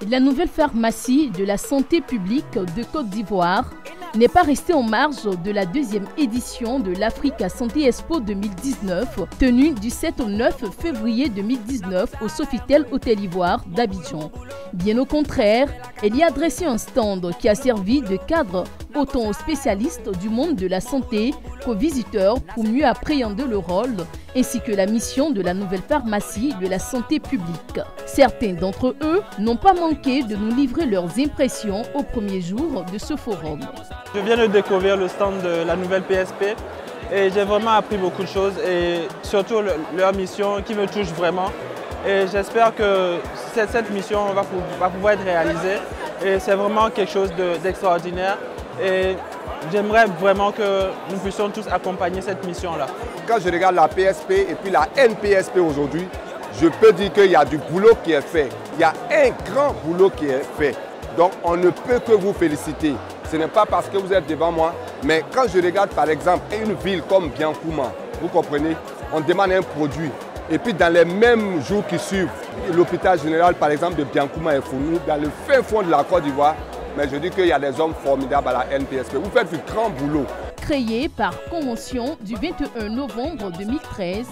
La nouvelle pharmacie de la santé publique de Côte d'Ivoire n'est pas restée en marge de la deuxième édition de l'Africa Santé Expo 2019, tenue du 7 au 9 février 2019 au Sofitel Hôtel Ivoire d'Abidjan. Bien au contraire, elle y a dressé un stand qui a servi de cadre autant aux spécialistes du monde de la santé qu'aux visiteurs pour mieux appréhender le rôle ainsi que la mission de la nouvelle pharmacie de la santé publique. Certains d'entre eux n'ont pas manqué de nous livrer leurs impressions au premier jour de ce forum. Je viens de découvrir le stand de la nouvelle PSP et j'ai vraiment appris beaucoup de choses et surtout leur mission qui me touche vraiment. Et j'espère que cette mission va pouvoir être réalisée et c'est vraiment quelque chose d'extraordinaire. Et j'aimerais vraiment que nous puissions tous accompagner cette mission-là. Quand je regarde la PSP et puis la NPSP aujourd'hui, je peux dire qu'il y a du boulot qui est fait. Il y a un grand boulot qui est fait. Donc on ne peut que vous féliciter. Ce n'est pas parce que vous êtes devant moi, mais quand je regarde par exemple une ville comme Biancouma, vous comprenez, on demande un produit. Et puis dans les mêmes jours qui suivent, l'hôpital général par exemple de Biancouma est fourni dans le fin fond de la Côte d'Ivoire. Mais je dis qu'il y a des hommes formidables à la NPSP. Vous faites du grand boulot. Créée par convention du 21 novembre 2013,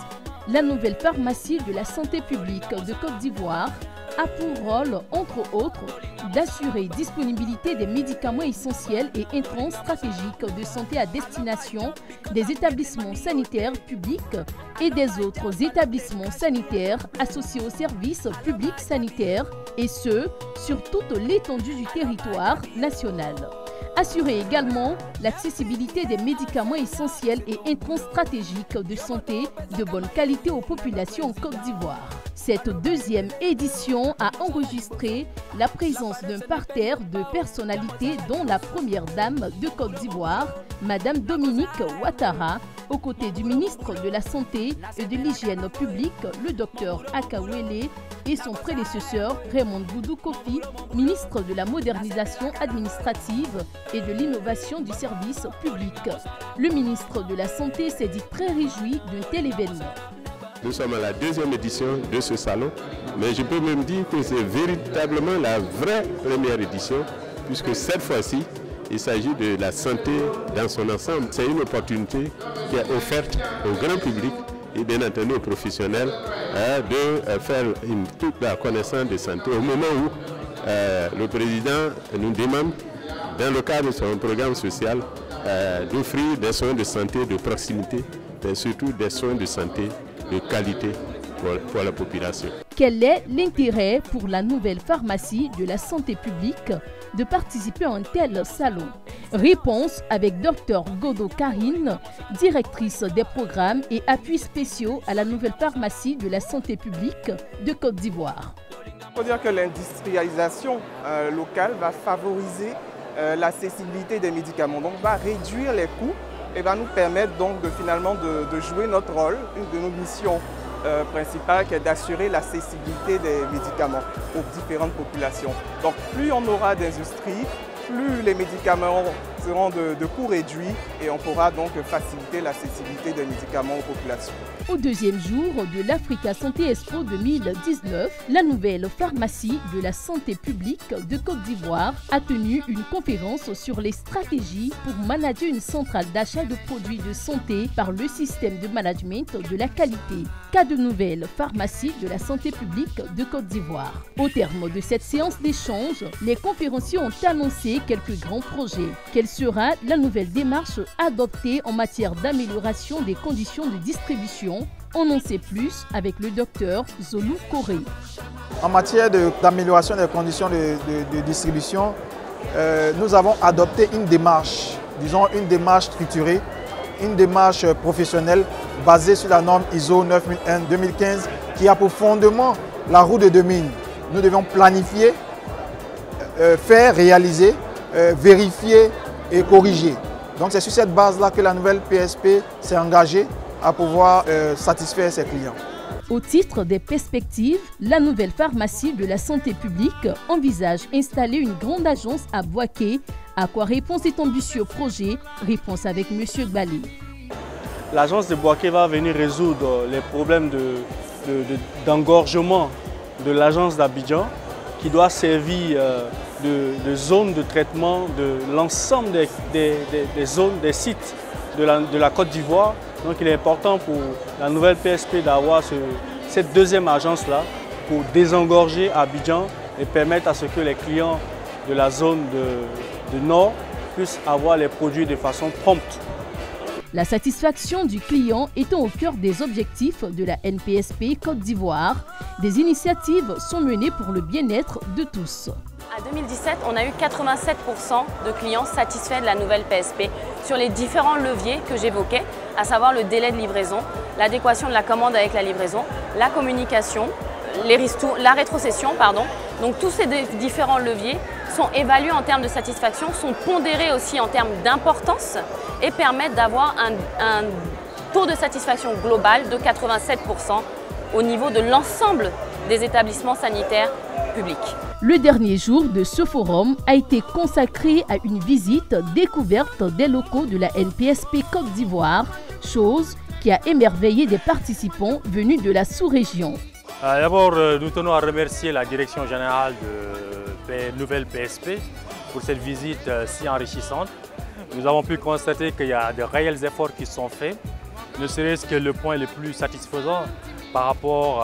la nouvelle pharmacie de la santé publique de Côte d'Ivoire a pour rôle, entre autres, d'assurer disponibilité des médicaments essentiels et intrants stratégiques de santé à destination des établissements sanitaires publics et des autres établissements sanitaires associés aux services publics sanitaires, et ce, sur toute l'étendue du territoire national. Assurer également l'accessibilité des médicaments essentiels et intrants stratégiques de santé de bonne qualité aux populations en Côte d'Ivoire. Cette deuxième édition a enregistré la présence d'un parterre de personnalités dont la première dame de Côte d'Ivoire, Madame Dominique Ouattara, aux côtés du ministre de la Santé et de l'Hygiène publique, le docteur Akawele, et son prédécesseur Raymond Boudou Kofi, ministre de la Modernisation administrative et de l'innovation du service public. Le ministre de la Santé s'est dit très réjoui d'un tel événement. Nous sommes à la deuxième édition de ce salon, mais je peux même dire que c'est véritablement la vraie première édition, puisque cette fois-ci, il s'agit de la santé dans son ensemble. C'est une opportunité qui est offerte au grand public et bien entendu aux professionnels de faire toute la connaissance de santé au moment où le président nous demande, dans le cadre de son programme social, d'offrir des soins de santé de proximité, mais surtout des soins de santé de qualité pour la population. Quel est l'intérêt pour la nouvelle pharmacie de la santé publique de participer à un tel salon? Réponse avec Dr Godo Karine, directrice des programmes et appuis spéciaux à la nouvelle pharmacie de la santé publique de Côte d'Ivoire. Il faut dire que l'industrialisation locale va favoriser l'accessibilité des médicaments, donc va réduire les coûts et va nous permettre donc de jouer notre rôle, une de nos missions principales qui est d'assurer l'accessibilité des médicaments aux différentes populations. Donc plus on aura d'industrie, plus les médicaments seront de coûts réduits et on pourra donc faciliter l'accessibilité des médicaments aux populations. Au deuxième jour de l'Africa Santé Expo 2019, la nouvelle pharmacie de la santé publique de Côte d'Ivoire a tenu une conférence sur les stratégies pour manager une centrale d'achat de produits de santé par le système de management de la qualité. Cas de nouvelle pharmacie de la santé publique de Côte d'Ivoire. Au terme de cette séance d'échange, les conférenciers ont annoncé quelques grands projets. Quelle sera la nouvelle démarche adoptée en matière d'amélioration des conditions de distribution? On en sait plus avec le docteur Zolou Koré. En matière d'amélioration des conditions de distribution, nous avons adopté une démarche, disons une démarche structurée, une démarche professionnelle basée sur la norme ISO 9001-2015 qui a pour fondement la roue de 2000. Nous devons planifier, faire, réaliser, vérifier et corriger. Donc c'est sur cette base-là que la nouvelle PSP s'est engagée à pouvoir satisfaire ses clients. Au titre des perspectives, la nouvelle pharmacie de la santé publique envisage installer une grande agence à Boaké. À quoi Réponse est ambitieux projet? Réponse avec M. Gbalé. L'agence de Boaké va venir résoudre les problèmes d'engorgement de l'agence d'Abidjan qui doit servir de zone de traitement de l'ensemble des zones, des sites de la Côte d'Ivoire. Donc il est important pour la nouvelle PSP d'avoir cette deuxième agence-là pour désengorger Abidjan et permettre à ce que les clients de la zone de Nord puissent avoir les produits de façon prompte. La satisfaction du client étant au cœur des objectifs de la NPSP Côte d'Ivoire, des initiatives sont menées pour le bien-être de tous. En 2017, on a eu 87% de clients satisfaits de la nouvelle PSP sur les différents leviers que j'évoquais, à savoir le délai de livraison, l'adéquation de la commande avec la livraison, la communication, la rétrocession, pardon. Donc tous ces différents leviers sont évalués en termes de satisfaction, sont pondérés aussi en termes d'importance et permettent d'avoir un taux de satisfaction global de 87% au niveau de l'ensemble des établissements sanitaires publics. Le dernier jour de ce forum a été consacré à une visite découverte des locaux de la NPSP Côte d'Ivoire, chose qui a émerveillé des participants venus de la sous-région. D'abord, nous tenons à remercier la Direction générale de nouvelle PSP pour cette visite si enrichissante. Nous avons pu constater qu'il y a de réels efforts qui sont faits, ne serait-ce que le point le plus satisfaisant par rapport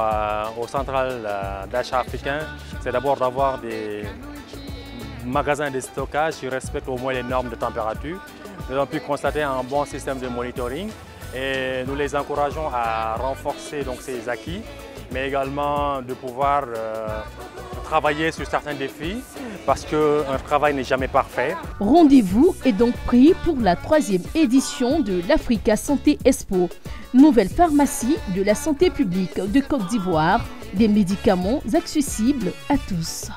aux centrales d'achat africains, c'est d'abord d'avoir des magasins de stockage qui respectent au moins les normes de température. Nous avons pu constater un bon système de monitoring et nous les encourageons à renforcer donc, ces acquis, mais également de pouvoir travailler sur certains défis parce qu'un travail n'est jamais parfait. Rendez-vous est donc pris pour la 3e édition de l'Africa Santé Expo, nouvelle pharmacie de la santé publique de Côte d'Ivoire, des médicaments accessibles à tous.